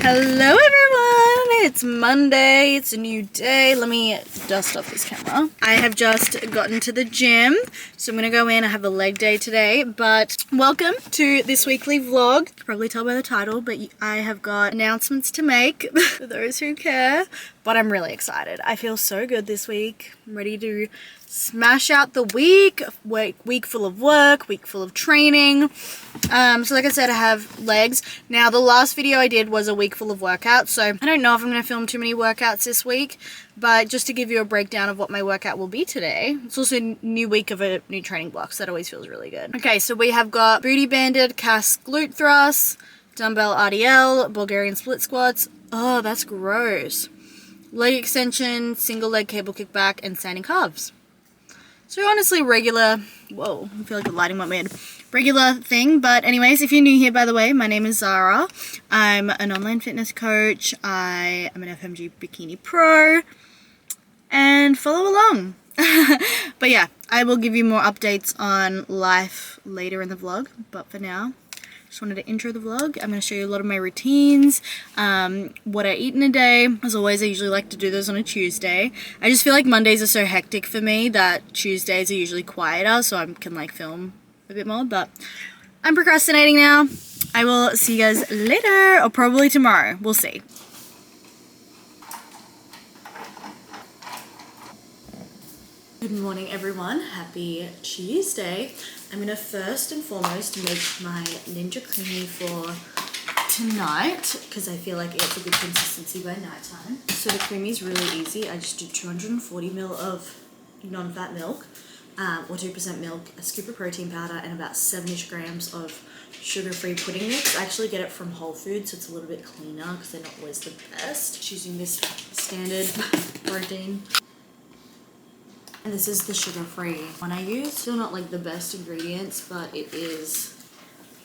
Hello everyone, it's Monday, it's a new day. Let me dust off this camera. I have just gotten to the gym, so I'm gonna go in. I have a leg day today, but welcome to this weekly vlog. You can probably tell by the title, but I have got announcements to make for those who care, but I'm really excited. I feel so good this week. I'm ready to smash out the week full of work, week full of training. So like I said, I have legs. Now the last video I did was a week full of workouts, so I don't know if I'm going to film too many workouts this week, but just to give you a breakdown of what my workout will be today. It's also a new week of a new training block, so that always feels really good. Okay, so we have got booty banded cast glute thrusts, dumbbell RDL, Bulgarian split squats. Oh, that's gross. Leg extension, single leg cable kickback, and standing calves. So honestly, regular, whoa, I feel like the lighting went weird. Regular thing, but anyways, if you're new here, by the way, my name is Zara. I'm an online fitness coach. I am an FMG Bikini Pro, and follow along. But yeah, I will give you more updates on life later in the vlog, but for now, just wanted to intro the vlog. I'm going to show you a lot of my routines, what I eat in a day. As always, I usually like to do those on a Tuesday. I just feel like Mondays are so hectic for me that Tuesdays are usually quieter, so I can like film a bit more, but I'm procrastinating now. I will see you guys later, or probably tomorrow. We'll see. Good morning, everyone. Happy Tuesday. I'm gonna first and foremost make my Ninja Creamy for tonight because I feel like it's a good consistency by nighttime. So the creamy is really easy. I just do 240 ml of non-fat milk, or 2% milk, a scoop of protein powder, and about 7-ish grams of sugar-free pudding mix. I actually get it from Whole Foods, so it's a little bit cleaner because they're not always the best. Just using this standard protein. And this is the sugar-free one I use. Still not like the best ingredients, but it is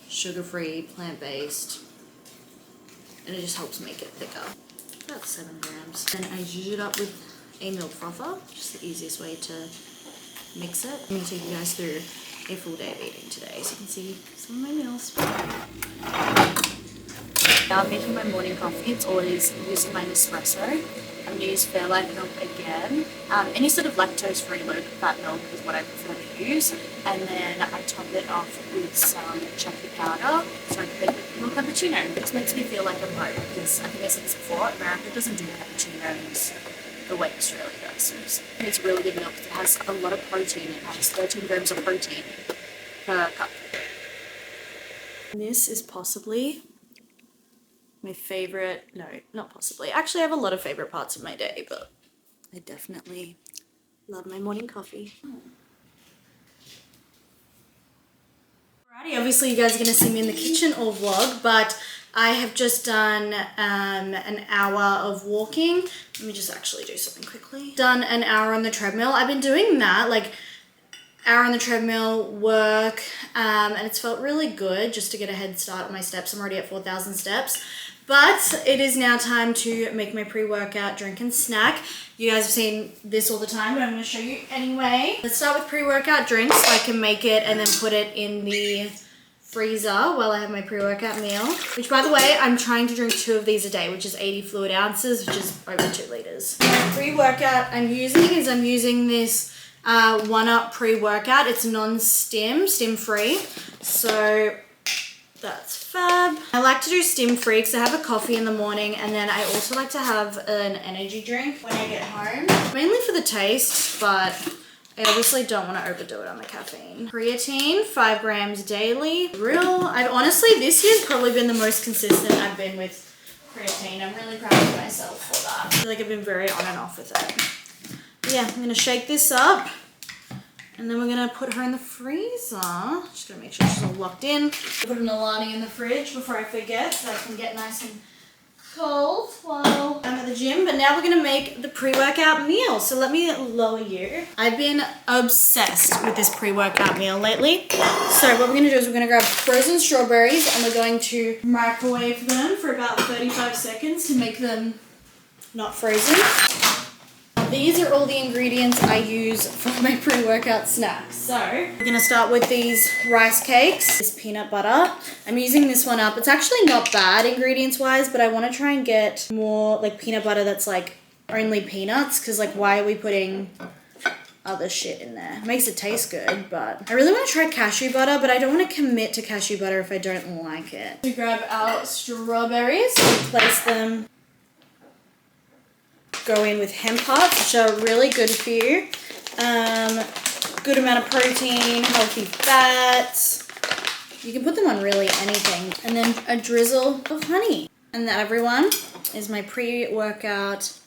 sugar-free, plant-based, and it just helps make it thicker. About 7 grams. Then I zhuzh it up with a milk frother, just the easiest way to mix it. I'm gonna take you guys through a full day of eating today, so you can see some of my meals. Now I'm making my morning coffee. It's always using my Nespresso. I'm going to use Fairlife milk again. Any sort of lactose-free low-fat milk is what I prefer to use. And then I top it off with some chocolate powder so I can make a little cappuccino. This makes me feel like I'm home because I think I said this before, America doesn't do cappuccinos the way Australia does. It's really good milk because it has a lot of protein. It has 13 grams of protein per cup. And this is possibly my favorite, no, not possibly. Actually, I have a lot of favorite parts of my day, but I definitely love my morning coffee. Alrighty, obviously you guys are going to see me in the kitchen or vlog, but I have just done an hour of walking. Let me just actually do something quickly. Done an hour on the treadmill. I've been doing that, like hour on the treadmill, work, and it's felt really good just to get a head start on my steps. I'm already at 4,000 steps. But it is now time to make my pre-workout drink and snack. You guys have seen this all the time, but I'm going to show you anyway. Let's start with pre-workout drinks so I can make it and then put it in the freezer while I have my pre-workout meal. Which, by the way, I'm trying to drink 2 of these a day, which is 80 fluid ounces, which is over 2 liters. The pre-workout I'm using this 1UP pre-workout. It's non-stim, stim-free. So that's fab. I like to do stim-free because I have a coffee in the morning, and then I also like to have an energy drink when I get home. Mainly for the taste, but I obviously don't want to overdo it on the caffeine. Creatine, 5 grams daily. I've honestly, this year's probably been the most consistent I've been with creatine. I'm really proud of myself for that. I feel like I've been very on and off with it. But yeah, I'm going to shake this up. And then we're going to put her in the freezer. Just going to make sure she's all locked in. Put an Alani in the fridge before I forget so I can get nice and cold while I'm at the gym. But now we're going to make the pre-workout meal. So let me lower you. I've been obsessed with this pre-workout meal lately. So what we're going to do is we're going to grab frozen strawberries and we're going to microwave them for about 35 seconds to make them not frozen. these are all the ingredients I use for my pre-workout snacks. So we're gonna start with these rice cakes, this peanut butter. I'm using this one up. It's actually not bad ingredients wise, but I want to try and get more like peanut butter that's like only peanuts, because like why are we putting other shit in there? It makes it taste good, but I really want to try cashew butter, but I don't want to commit to cashew butter if I don't like it. We grab our strawberries and place them, go in with hemp hearts, which are really good for you. Good amount of protein, healthy fats. You can put them on really anything. And then a drizzle of honey. And that, everyone, is my pre-workout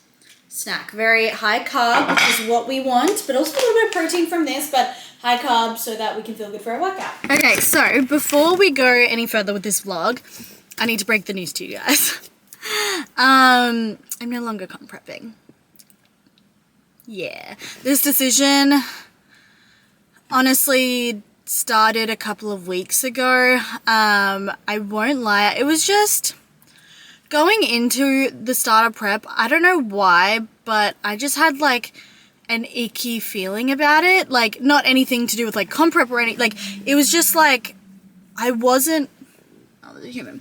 snack. Very high carb, which is what we want, but also a little bit of protein from this, but high carb so that we can feel good for our workout. Okay, so before we go any further with this vlog, I need to break the news to you guys. I'm no longer con prepping. Yeah, this decision honestly started a couple of weeks ago. I won't lie, it was just going into the starter prep. I don't know why, but I just had like an icky feeling about it. Like not anything to do with like comp prep or anything. Like it was just like I was a human.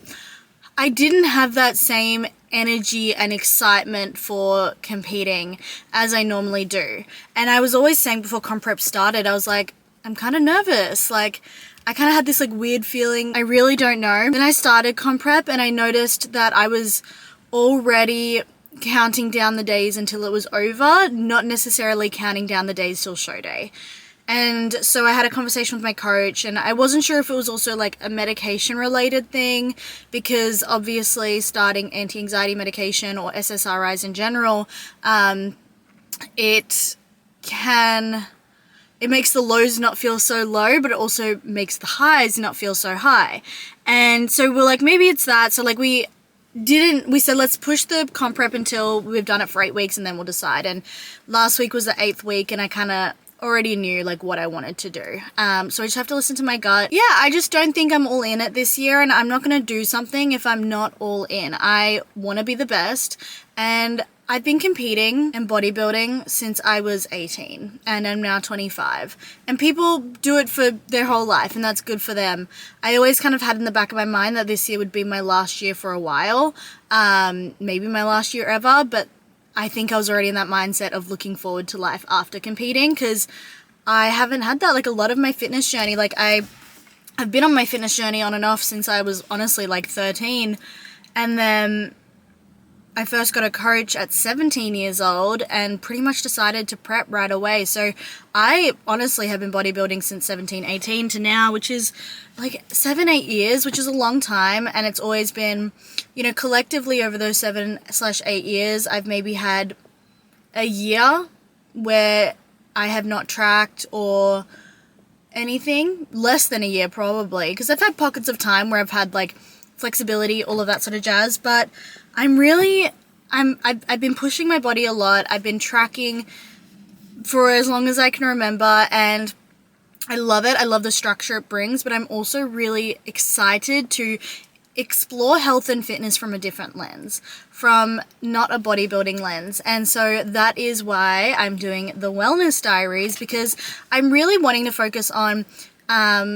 I didn't have that same energy and excitement for competing as I normally do. And I was always saying before comp prep started, I was like, I'm kind of nervous. Like I kind of had this like weird feeling. I really don't know. Then I started comp prep and I noticed that I was already counting down the days until it was over, not necessarily counting down the days till show day. And so I had a conversation with my coach, and I wasn't sure if it was also like a medication related thing, because obviously starting anti-anxiety medication or SSRIs in general, it makes the lows not feel so low, but it also makes the highs not feel so high. And so we're like, maybe it's that. So like we said, let's push the comp prep until we've done it for 8 weeks and then we'll decide. And last week was the 8th week and I kind of already knew like what I wanted to do. So I just have to listen to my gut. Yeah, I just don't think I'm all in it this year, and I'm not going to do something if I'm not all in. I want to be the best, and I've been competing and bodybuilding since I was 18 and I'm now 25, and people do it for their whole life and that's good for them. I always kind of had in the back of my mind that this year would be my last year for a while, maybe my last year ever, but I think I was already in that mindset of looking forward to life after competing, because I haven't had that. Like a lot of my fitness journey, like I've been on my fitness journey on and off since I was honestly like 13, and then I first got a coach at 17 years old and pretty much decided to prep right away. So I honestly have been bodybuilding since 17, 18 to now, which is like 7-8 years, which is a long time. And it's always been, you know, collectively over those 7/8 years, I've maybe had a year where I have not tracked or anything, less than a year probably, because I've had pockets of time where I've had like flexibility, all of that sort of jazz, but I've been pushing my body a lot. I've been tracking for as long as I can remember, and I love it. I love the structure it brings, but I'm also really excited to explore health and fitness from a different lens, from not a bodybuilding lens. And so that is why I'm doing the wellness diaries, because I'm really wanting to focus on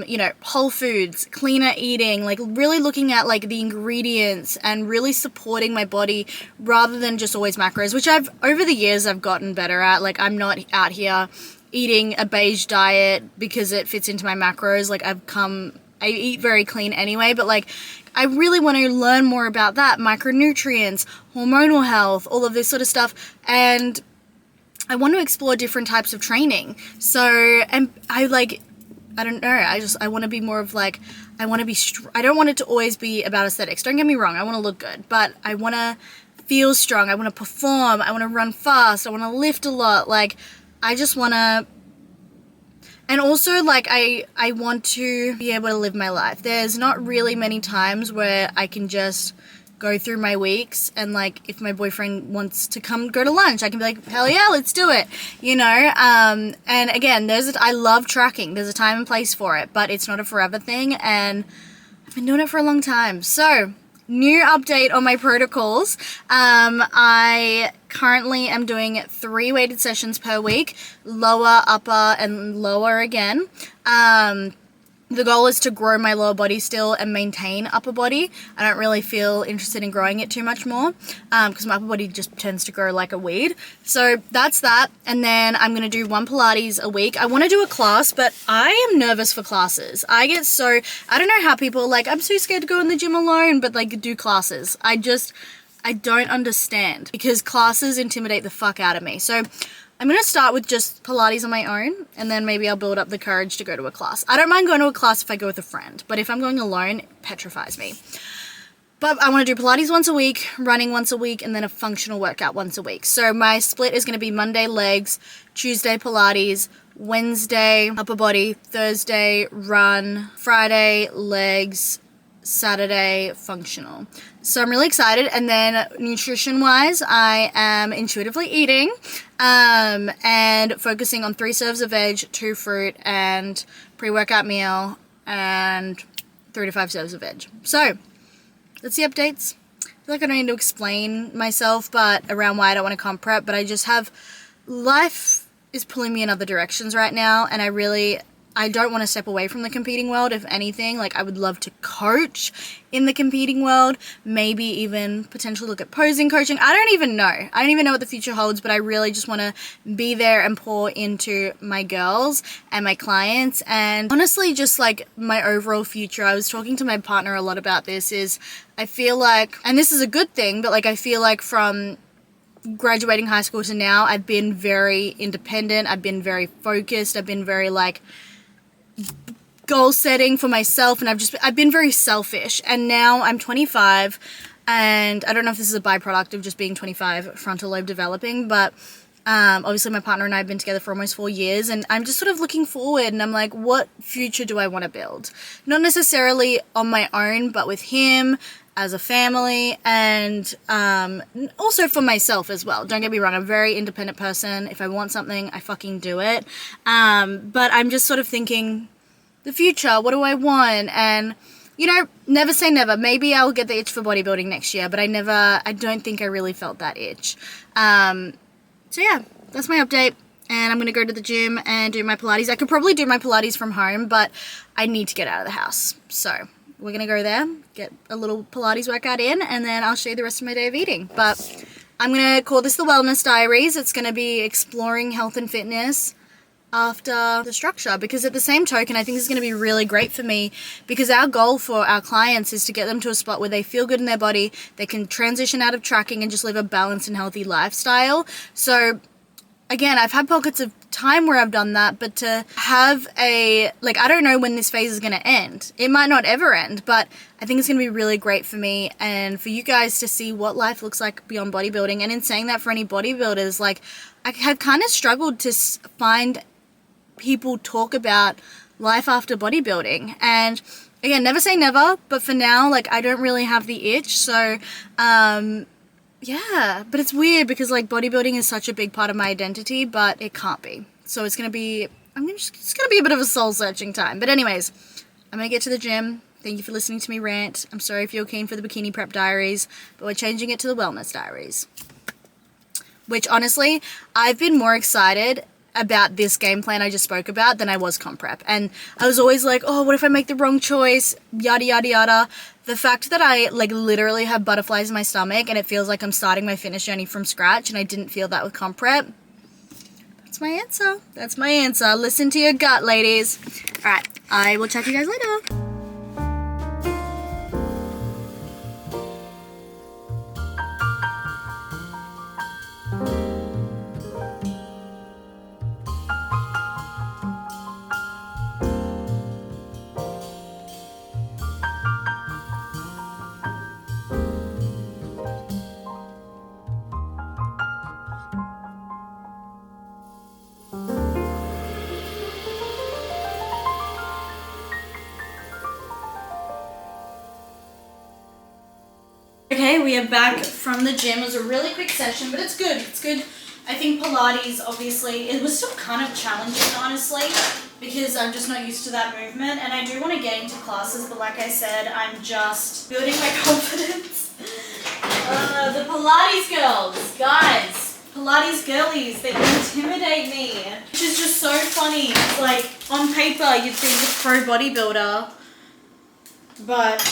you know, whole foods, cleaner eating, like really looking at like the ingredients and really supporting my body rather than just always macros, which over the years I've gotten better at. Like I'm not out here eating a beige diet because it fits into my macros. Like I eat very clean anyway, but like I really want to learn more about that, micronutrients, hormonal health, all of this sort of stuff. And I want to explore different types of training. So, and I don't know, I want to be more of like, I don't want it to always be about aesthetics. Don't get me wrong, I want to look good, but I want to feel strong, I want to perform, I want to run fast, I want to lift a lot, like, I just want to, and also, like, I want to be able to live my life. There's not really many times where I can just go through my weeks and, like, if my boyfriend wants to come go to lunch, I can be like, hell yeah, let's do it, you know? And again, I love tracking. There's a time and place for it, but it's not a forever thing, and I've been doing it for a long time. So, new update on my protocols. I currently am doing 3 weighted sessions per week, lower, upper, and lower again. The goal is to grow my lower body still and maintain upper body. I don't really feel interested in growing it too much more because my upper body just tends to grow like a weed. So that's that. And then I'm going to do 1 Pilates a week. I want to do a class, but I am nervous for classes. I don't know how people are like, I'm so scared to go in the gym alone, but like do classes. I don't understand because classes intimidate the fuck out of me. So I'm going to start with just Pilates on my own, and then maybe I'll build up the courage to go to a class. I don't mind going to a class if I go with a friend, but if I'm going alone, it petrifies me. But I want to do Pilates once a week, running once a week, and then a functional workout once a week. So my split is going to be Monday legs, Tuesday Pilates, Wednesday upper body, Thursday run, Friday legs, Saturday functional. So I'm really excited. And then nutrition wise, I am intuitively eating and focusing on 3 serves of veg, 2 fruit, and pre-workout meal, and 3 to 5 serves of veg. So that's the updates. I feel like I don't need to explain myself but around why I don't want to comp prep, but I just have, life is pulling me in other directions right now, and I don't want to step away from the competing world. If anything, like I would love to coach in the competing world, maybe even potentially look at posing coaching. I don't even know. I don't even know what the future holds, but I really just want to be there and pour into my girls and my clients. And honestly, just like my overall future, I was talking to my partner a lot about this, is I feel like, and this is a good thing, but like I feel like from graduating high school to now, I've been very independent. I've been very focused. I've been very like goal setting for myself, and I've been very selfish. And now I'm 25, and I don't know if this is a byproduct of just being 25, frontal lobe developing, but obviously my partner and I have been together for almost 4 years, and I'm just sort of looking forward, and I'm like, what future do I want to build? Not necessarily on my own, but with him, as a family, and also for myself as well. Don't get me wrong, I'm a very independent person. If I want something, I fucking do it. But I'm just sort of thinking, the future, what do I want? And, you know, never say never. Maybe I'll get the itch for bodybuilding next year, but I don't think I really felt that itch. So yeah, that's my update. And I'm going to go to the gym and do my Pilates. I could probably do my Pilates from home, but I need to get out of the house. So we're going to go there, get a little Pilates workout in, and then I'll show you the rest of my day of eating. But I'm going to call this the Wellness Diaries. It's going to be exploring health and fitness after the structure, because at the same token, I think this is going to be really great for me, because our goal for our clients is to get them to a spot where they feel good in their body, they can transition out of tracking and just live a balanced and healthy lifestyle. So again, I've had pockets of time where I've done that, but to have I don't know when this phase is going to end. It might not ever end, but I think it's going to be really great for me and for you guys to see what life looks like beyond bodybuilding. And in saying that, for any bodybuilders, like, I have kind of struggled to find people talk about life after bodybuilding. And again, never say never, but for now, like, I don't really have the itch. So, yeah, but it's weird because like bodybuilding is such a big part of my identity, but it can't be. So it's going to be a bit of a soul searching time. But anyways, I'm going to get to the gym. Thank you for listening to me rant. I'm sorry if you're keen for the Bikini Prep Diaries, but we're changing it to the Wellness Diaries. Which honestly, I've been more excited about this game plan I just spoke about than I was comp prep. And I was always like, oh, what if I make the wrong choice? Yada, yada, yada. The fact that I like literally have butterflies in my stomach and it feels like I'm starting my fitness journey from scratch, and I didn't feel that with comp prep. That's my answer. That's my answer. Listen to your gut, ladies. All right, I will chat to you guys later. Okay, we are back from the gym. It was a really quick session, but it's good. It's good. I think Pilates, obviously, it was still kind of challenging, honestly, because I'm just not used to that movement. And I do want to get into classes, but like I said, I'm just building my confidence. The Pilates girls, guys. Pilates girlies, they intimidate me. Which is just so funny. It's like, on paper, you'd think a pro bodybuilder, but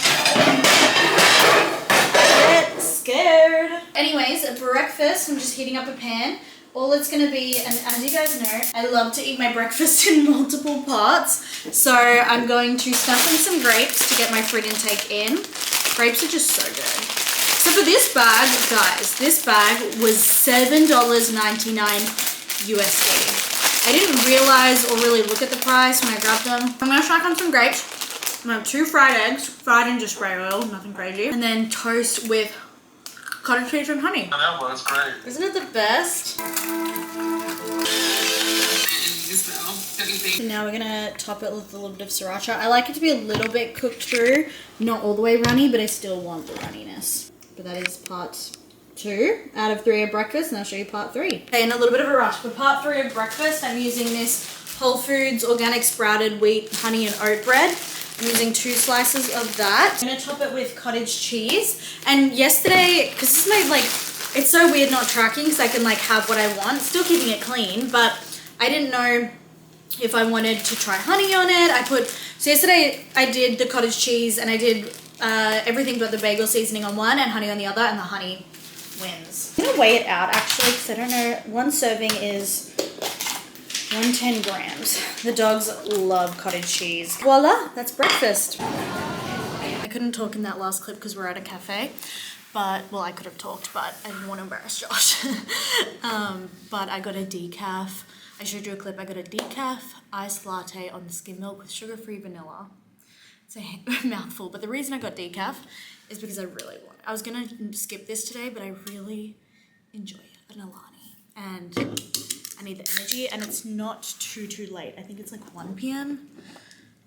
I get scared. Anyways, at breakfast, I'm just heating up a pan. All it's gonna be, and as you guys know, I love to eat my breakfast in multiple parts. So I'm going to stuff in some grapes to get my fruit intake in. Grapes are just so good. So for this bag, guys, this bag was $7.99 USD. I didn't realize or really look at the price when I grabbed them. I'm gonna snack on some grapes. I'm gonna have 2 fried eggs, fried in just spray oil, nothing crazy. And then toast with cottage cheese and honey. I know, well, it's great. Isn't it the best? So now we're gonna top it with a little bit of sriracha. I like it to be a little bit cooked through, not all the way runny, but I still want the runniness. But that is part 2 out of 3 of breakfast, and I'll show you part 3. Okay, and a little bit of a rush. For part 3 of breakfast, I'm using this Whole Foods organic sprouted wheat, honey and oat bread. I'm using 2 slices of that. I'm gonna top it with cottage cheese. And yesterday, because this is my, like, it's so weird not tracking because I can like have what I want, still keeping it clean, but I didn't know if I wanted to try honey on it. So yesterday I did the cottage cheese and I did everything but the bagel seasoning on one and honey on the other, and the honey wins. I'm gonna weigh it out actually because I don't know, 1 serving is 110 grams. The dogs love cottage cheese. Voila, that's breakfast. I couldn't talk in that last clip because we're at a cafe, but, well, I could have talked, but I didn't want to embarrass Josh. But I got a decaf. I showed you a clip. I got a decaf iced latte on skim milk with sugar-free vanilla. It's a mouthful, but the reason I got decaf is because I really want it. I was going to skip this today, but I really enjoy an Alani. And I need the energy, and it's not too late. I think it's like 1 p.m.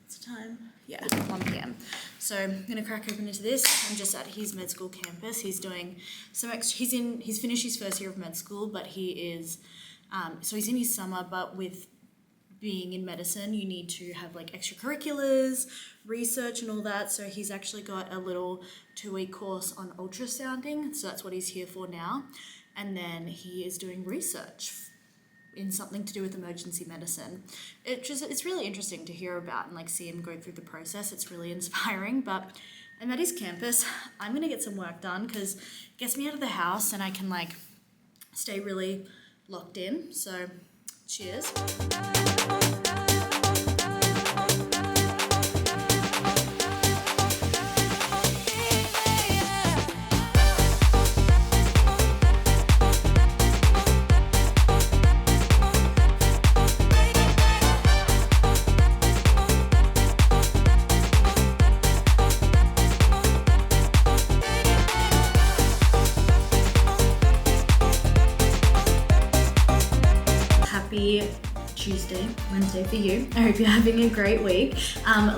What's the time? Yeah, 1 p.m. So I'm gonna crack open into this. I'm just at his med school campus. He's doing some extra, he's finished his first year of med school, but he is, so he's in his summer, but with being in medicine, you need to have like extracurriculars, research and all that. So he's actually got a little 2-week course on ultrasounding. So that's what he's here for now. And then he is doing research in something to do with emergency medicine. It's really interesting to hear about and like see him go through the process. It's really inspiring. But I'm at his campus. I'm gonna get some work done because it gets me out of the house and I can like stay really locked in. So cheers. Wednesday for you. I hope you're having a great week.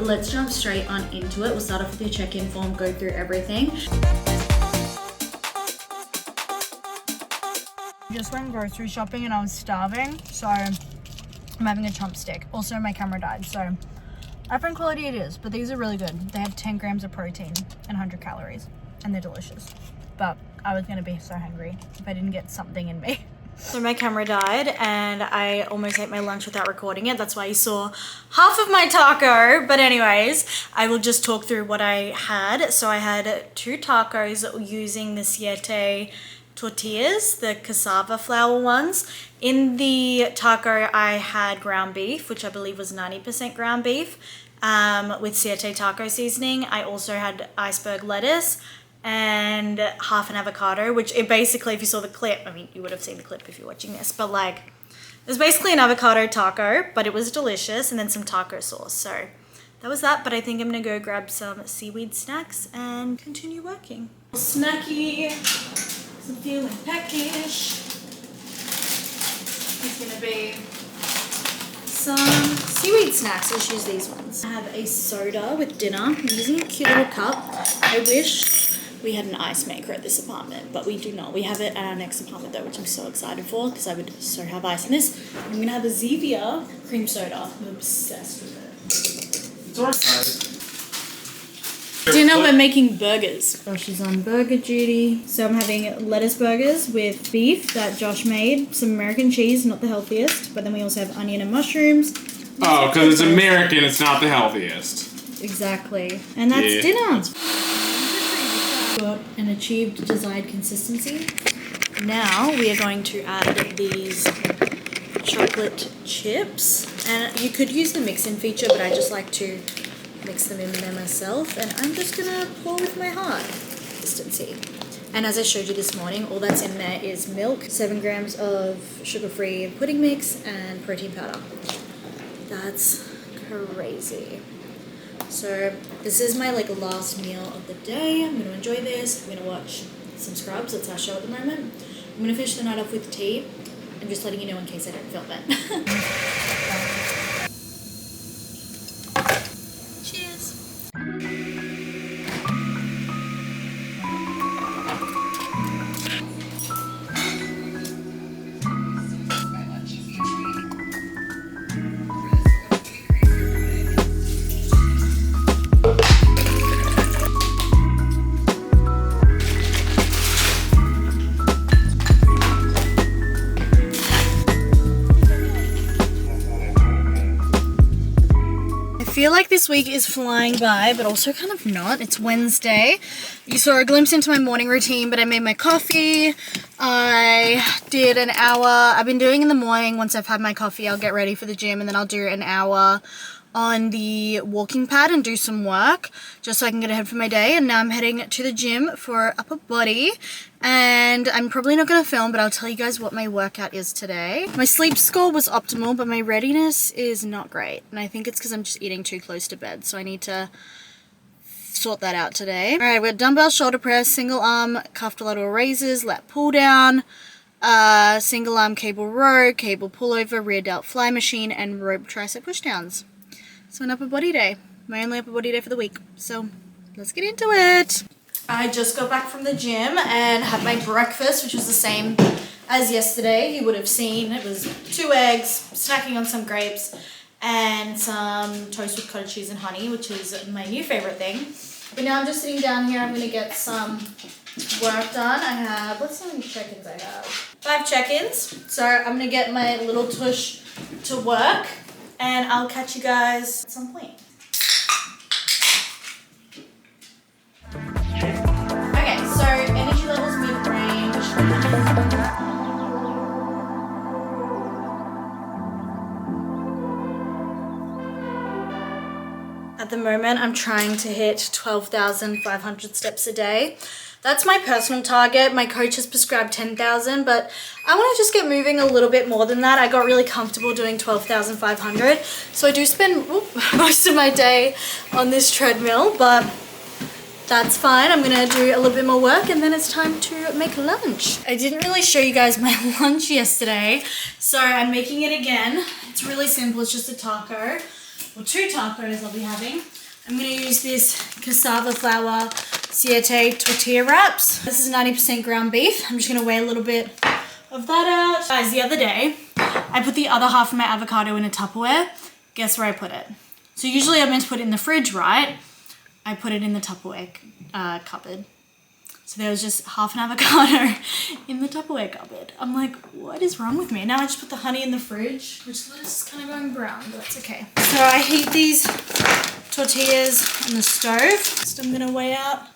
Let's jump straight on into it. We'll start off with your check-in form, go through everything. Just went grocery shopping and I was starving, so I'm having a chomp stick. Also, my camera died, so iPhone quality it is, but these are really good. They have 10 grams of protein and 100 calories, and they're delicious. But I was gonna be so hungry if I didn't get something in me. So my camera died and I almost ate my lunch without recording it. That's why you saw half of my taco. But anyways, I will just talk through what I had. So I had 2 tacos using the Siete tortillas, the cassava flour ones. In the taco, I had ground beef, which I believe was 90% ground beef, with Siete taco seasoning. I also had iceberg lettuce and half an avocado, which it basically, if you saw the clip, I mean, you would have seen the clip if you're watching this, but like, it was basically an avocado taco, but it was delicious, and then some taco sauce. So that was that, but I think I'm gonna go grab some seaweed snacks and continue working. Snacky, some feeling peckish. It's gonna be some seaweed snacks. Let's use these ones. I have a soda with dinner. I'm using a cute little cup. I wish we had an ice maker at this apartment, but we do not. We have it at our next apartment though, which I'm so excited for because I would so have ice in this. I'm gonna have a Zevia cream soda. I'm obsessed with it. It's alright. Dinner, we're making burgers. Josh is on burger duty. So I'm having lettuce burgers with beef that Josh made. Some American cheese, not the healthiest. But then we also have onion and mushrooms. Oh, because it's American, it's not the healthiest. Exactly. And that's dinner. Got an achieved desired consistency. Now we are going to add these chocolate chips. And you could use the mix-in feature, but I just like to mix them in there myself, and I'm just gonna pour with my heart. Consistency. And as I showed you this morning, all that's in there is milk, 7 grams of sugar-free pudding mix, and protein powder. That's crazy. So this is my last meal of the day. I'm gonna enjoy this. I'm gonna watch some Scrubs. That's our show at the moment. I'm gonna finish the night off with tea. I'm just letting you know in case I don't film it. I feel like this week is flying by, but also kind of not. It's Wednesday. You saw a glimpse into my morning routine, but I made my coffee. I did an hour. I've been doing in the morning. Once I've had my coffee, I'll get ready for the gym, and then I'll do an hour on the walking pad and do some work just so I can get ahead for my day. And now I'm heading to the gym for upper body, and I'm probably not going to film, but I'll tell you guys what my workout is today. My sleep score was optimal, but my readiness is not great, and I think it's because I'm just eating too close to bed, so I need to sort that out today. All right, we've got dumbbell shoulder press, single arm cuffed lateral raises, lat pull down, single arm cable row, cable pullover, rear delt fly machine, and rope tricep push downs. So an upper body day, my only upper body day for the week. So let's get into it. I just got back from the gym and had my breakfast, which was the same as yesterday. You would have seen it was 2 eggs, snacking on some grapes, and some toast with cottage cheese and honey, which is my new favorite thing. But now I'm just sitting down here. I'm gonna get some work done. I have, let's see how many check-ins I have. 5 check-ins. So I'm gonna get my little tush to work, and I'll catch you guys at some point. Okay, so energy levels mid-range. At the moment, I'm trying to hit 12,500 steps a day. That's my personal target. My coach has prescribed 10,000, but I want to just get moving a little bit more than that. I got really comfortable doing 12,500. So I do spend most of my day on this treadmill, but that's fine. I'm gonna do a little bit more work, and then it's time to make lunch. I didn't really show you guys my lunch yesterday, so I'm making it again. It's really simple. It's just a taco, or 2 tacos I'll be having. I'm gonna use this cassava flour siete tortilla wraps. This is 90% ground beef. I'm just gonna weigh a little bit of that out. Guys, the other day, I put the other half of my avocado in a Tupperware. Guess where I put it? So usually I'm meant to put it in the fridge, right? I put it in the Tupperware cupboard. So there was just half an avocado in the Tupperware cupboard. I'm like, what is wrong with me? Now I just put the honey in the fridge, which is kind of going brown, but that's okay. So I heat these tortillas on the stove. So I'm gonna weigh out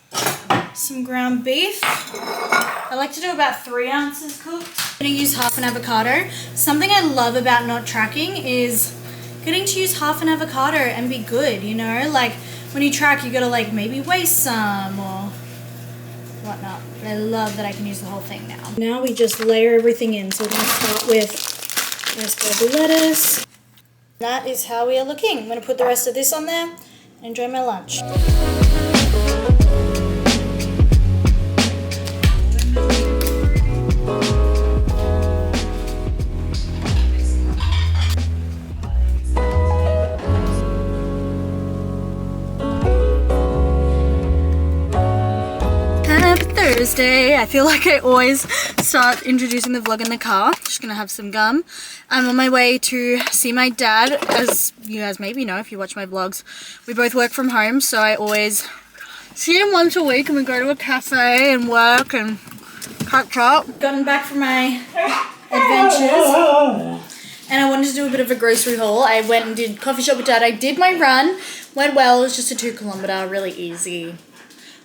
some ground beef. I like to do about 3 ounces cooked. I'm gonna use half an avocado. Something I love about not tracking is getting to use half an avocado and be good, you know? Like when you track, you gotta like maybe waste some or whatnot. But I love that I can use the whole thing now. Now we just layer everything in. So we're gonna start with nice baby lettuce. That is how we are looking. I'm gonna put the rest of this on there and enjoy my lunch. Thursday. I feel like I always start introducing the vlog in the car. Just gonna have some gum. I'm on my way to see my dad. As you guys maybe know if you watch my vlogs, we both work from home, so I always See him once a week and we go to a cafe and work and catch up. Gotten back from my adventures and I wanted to do a bit of a grocery haul. I went and did coffee shop with Dad. I did my run. Went well. It was just a 2 kilometer, really easy.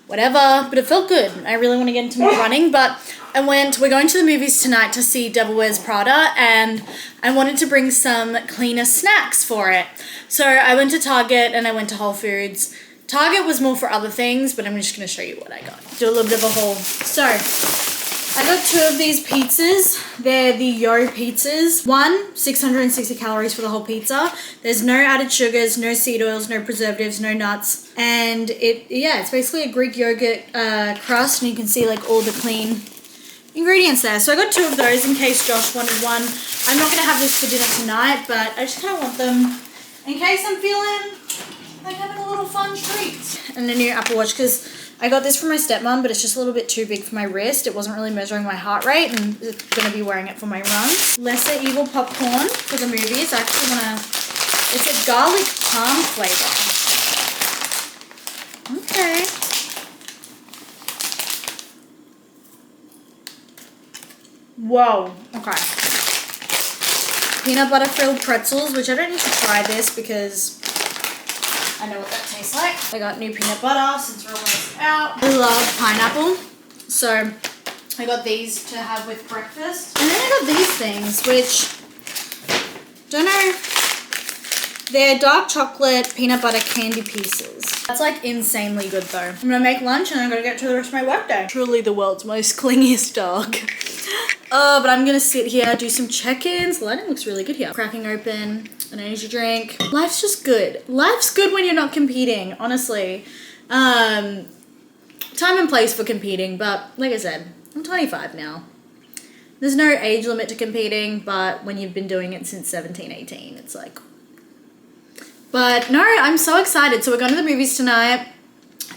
Whatever, but it felt good. I really want to get into more running, but we're going to the movies tonight to see Devil Wears Prada, and I wanted to bring some cleaner snacks for it. So I went to Target and I went to Whole Foods. Target was more for other things, but I'm just going to show you what I got. Do a little bit of a haul. So I got 2 of these pizzas. They're the Yo pizzas. One, 660 calories for the whole pizza. There's no added sugars, no seed oils, no preservatives, no nuts. And it's basically a Greek yogurt crust, and you can see like all the clean ingredients there. So I got 2 of those in case Josh wanted one. I'm not going to have this for dinner tonight, but I just kind of want them in case I'm feeling like having a little fun treat. And a new Apple Watch, because I got this from my stepmom, but it's just a little bit too big for my wrist. It wasn't really measuring my heart rate, and I'm going to be wearing it for my run. Lesser Evil popcorn for the movies. I actually want to... It's a garlic parm flavor. Okay. Whoa. Okay. Peanut butter filled pretzels, which I don't need to try this because I know what that tastes like. I got new peanut butter since we're almost out. I love pineapple, so I got these to have with breakfast. And then I got these things, which, don't know, they're dark chocolate peanut butter candy pieces. That's like insanely good though. I'm gonna make lunch and I'm gonna get to the rest of my workday. Truly the world's most clingiest dog. Oh, but I'm gonna sit here, do some check-ins. The lighting looks really good here. Cracking open an energy drink. Life's just good. Life's good when you're not competing, honestly. Time and place for competing, but like I said, I'm 25 now. There's no age limit to competing, but when you've been doing it since 17, 18, it's like... But no, I'm so excited. So we're going to the movies tonight,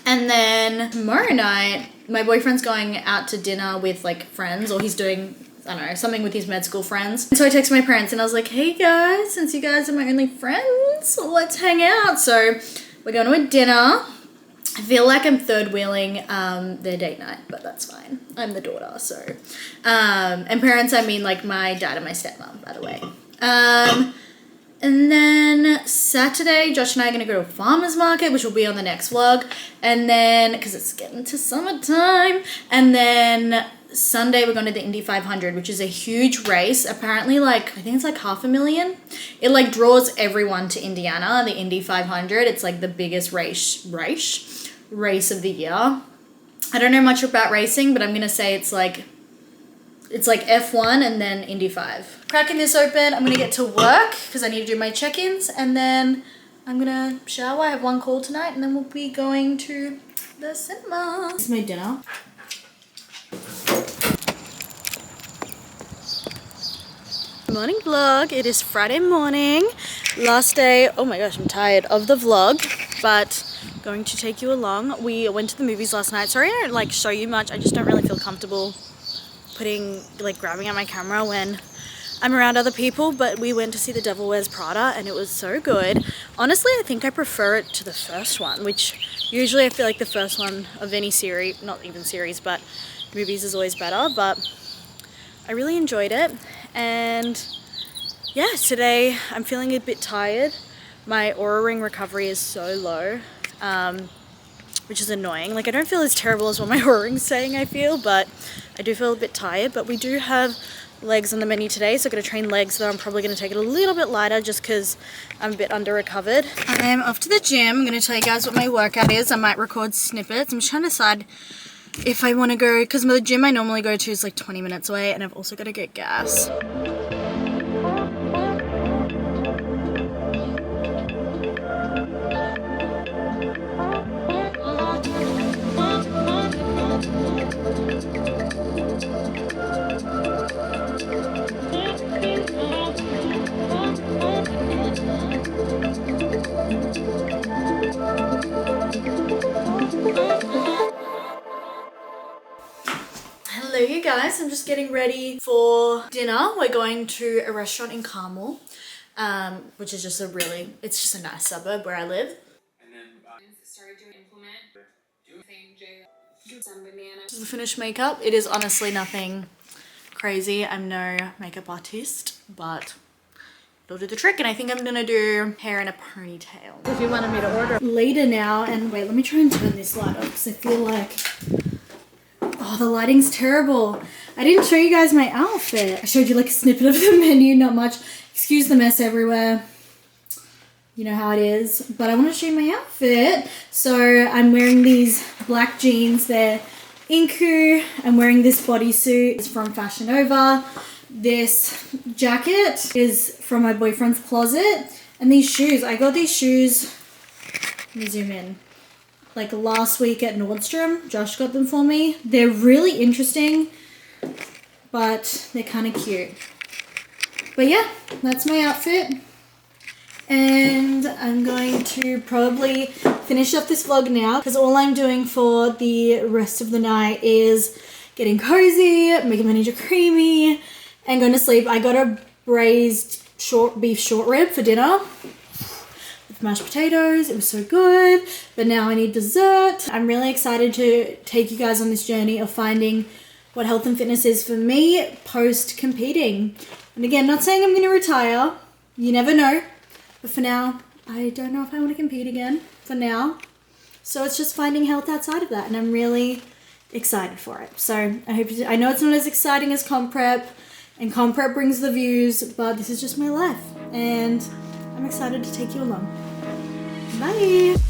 and then tomorrow night, my boyfriend's going out to dinner with like friends, or he's doing, I don't know, something with his med school friends. And so I texted my parents and I was like, hey guys, since you guys are my only friends, let's hang out. So we're going to a dinner. I feel like I'm third wheeling their date night, but that's fine. I'm the daughter, so. And parents, I mean like my dad and my stepmom, by the way. And then Saturday, Josh and I are going to go to a farmer's market, which will be on the next vlog. And then, because it's getting to summertime. And then Sunday, we're going to the Indy 500, which is a huge race. Apparently, like, I think it's like 500,000. It, like, draws everyone to Indiana, the Indy 500. It's, like, the biggest race of the year. I don't know much about racing, but I'm going to say it's like F1 and then Indy 5. Cracking this open, I'm going to get to work because I need to do my check-ins, and then I'm going to shower. I have one call tonight, and then we'll be going to the cinema. This is my dinner. Morning vlog. It is Friday morning. Last day, oh my gosh, I'm tired of the vlog, but going to take you along. We went to the movies last night. Sorry I don't like show you much. I just don't really feel comfortable grabbing at my camera when I'm around other people, but we went to see The Devil Wears Prada and it was so good. Honestly, I think I prefer it to the first one, which usually I feel like the first one of any series, not even series, but movies is always better, but I really enjoyed it. And yeah, today I'm feeling a bit tired. My Oura Ring recovery is so low, which is annoying. Like, I don't feel as terrible as what my Oura Ring's saying I feel, but I do feel a bit tired. But we do have legs on the menu today, so I'm going to train legs, though I'm probably going to take it a little bit lighter just because I'm a bit under recovered. I am off to the gym. I'm going to tell you guys what my workout is. I might record snippets. I'm just trying to decide if I want to go, because the gym I normally go to is like 20 minutes away, and I've also got to get gas. Hello you guys, I'm just getting ready for dinner. We're going to a restaurant in Carmel, which is just it's just a nice suburb where I live. And then started to implement This is the finished makeup. It is honestly nothing crazy. I'm no makeup artist, but it'll do the trick. And I think I'm gonna do hair in a ponytail. If you wanted me to order later now, and wait, let me try and turn this light off because I feel like, oh, the lighting's terrible. I didn't show you guys my outfit. I showed you like a snippet of the menu, not much. Excuse the mess everywhere. You know how it is, but I want to show you my outfit. So I'm wearing these black jeans. They're Inku. I'm wearing this bodysuit. It's from Fashion Nova. This jacket is from my boyfriend's closet. And these shoes, I got these shoes, let me zoom in, like last week at Nordstrom. Josh got them for me. They're really interesting, but they're kind of cute. But yeah, that's my outfit. And I'm going to probably finish up this vlog now because all I'm doing for the rest of the night is getting cozy, making my ninja creamy, and going to sleep. I got a braised beef short rib for dinner with mashed potatoes. It was so good, but now I need dessert. I'm really excited to take you guys on this journey of finding what health and fitness is for me post competing. And again, not saying I'm going to retire. You never know. But for now, I don't know if I want to compete again for now. So it's just finding health outside of that. And I'm really excited for it. So I know it's not as exciting as comp prep. And comp prep brings the views. But this is just my life. And I'm excited to take you along. Bye.